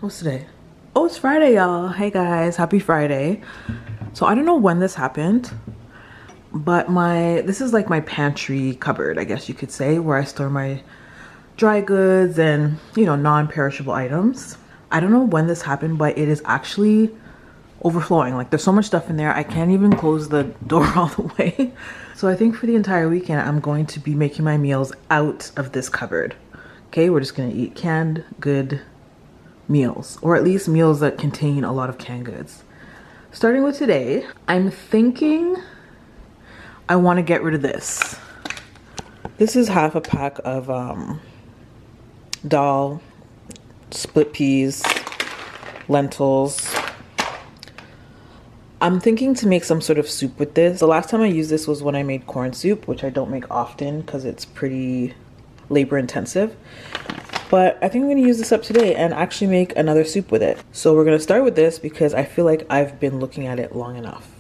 What's today? Oh, it's Friday, y'all. Hey guys, happy Friday. So I don't know when this happened, but this is like my pantry cupboard, I guess you could say, where I store my dry goods and, you know, non-perishable items. I don't know when this happened, but it is actually overflowing. Like, there's so much stuff in there, I can't even close the door all the way. So I think for the entire weekend, I'm going to be making my meals out of this cupboard. Okay, we're just gonna eat canned good meals, or at least meals that contain a lot of canned goods. Starting with today, I'm thinking I want to get rid of this. This is half a pack of dal, split peas, lentils. I'm thinking to make some sort of soup with this. The last time I used this was when I made corn soup, which I don't make often because it's pretty labor intensive. But I think I'm gonna use this up today and actually make another soup with it. So we're gonna start with this because I feel like I've been looking at it long enough.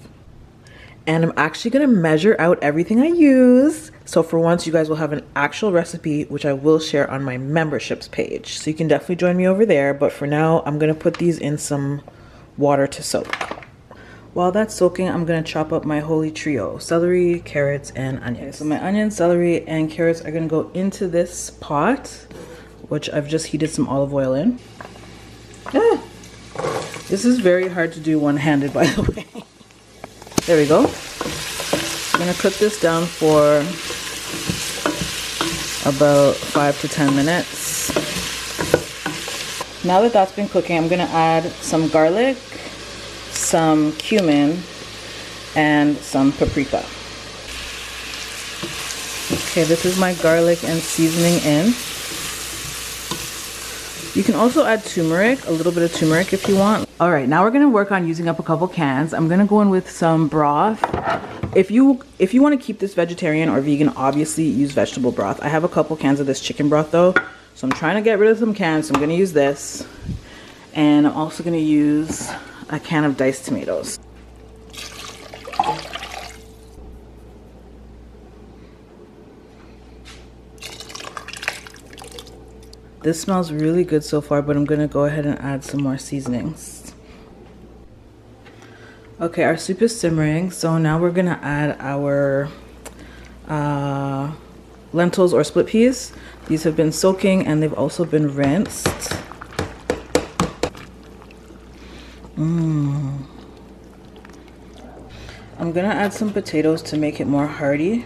And I'm actually gonna measure out everything I use. So for once, you guys will have an actual recipe, which I will share on my memberships page. So you can definitely join me over there. But for now, I'm gonna put these in some water to soak. While that's soaking, I'm gonna chop up my holy trio: celery, carrots, and onions. Okay, so my onions, celery, and carrots are gonna go into this pot, which I've just heated some olive oil in. This is very hard to do one-handed, by the way. There we go. I'm gonna cook this down for about 5 to 10 minutes. Now that that's been cooking, I'm gonna add some garlic, some cumin, and some paprika. Okay, this is my garlic and seasoning in. You can also add turmeric, a little bit of turmeric if you want. All right, now we're gonna work on using up a couple cans. I'm gonna go in with some broth. If you want to keep this vegetarian or vegan, obviously use vegetable broth. I have a couple cans of this chicken broth though, so I'm trying to get rid of some cans, so I'm gonna use this. And I'm also gonna use a can of diced tomatoes. This smells really good so far, but I'm gonna go ahead and add some more seasonings. Okay, our soup is simmering, so now we're gonna add our lentils or split peas. These have been soaking and they've also been rinsed. I'm gonna add some potatoes to make it more hearty.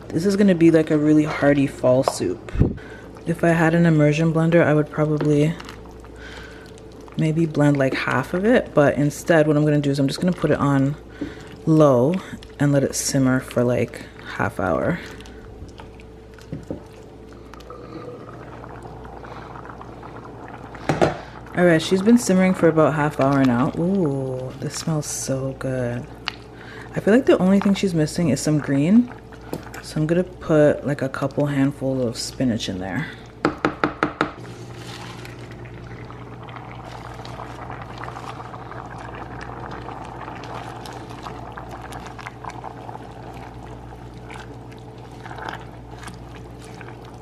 This is gonna be like a really hearty fall soup. If I had an immersion blender, I would probably maybe blend like half of it, but instead what I'm gonna do is I'm just gonna put it on low and let it simmer for like half hour. All right, she's been simmering for about half hour now. Ooh, this smells so good. I feel like the only thing she's missing is some green. So I'm gonna put like a couple handfuls of spinach in there.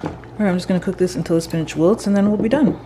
All right, I'm just gonna cook this until the spinach wilts and then we'll be done.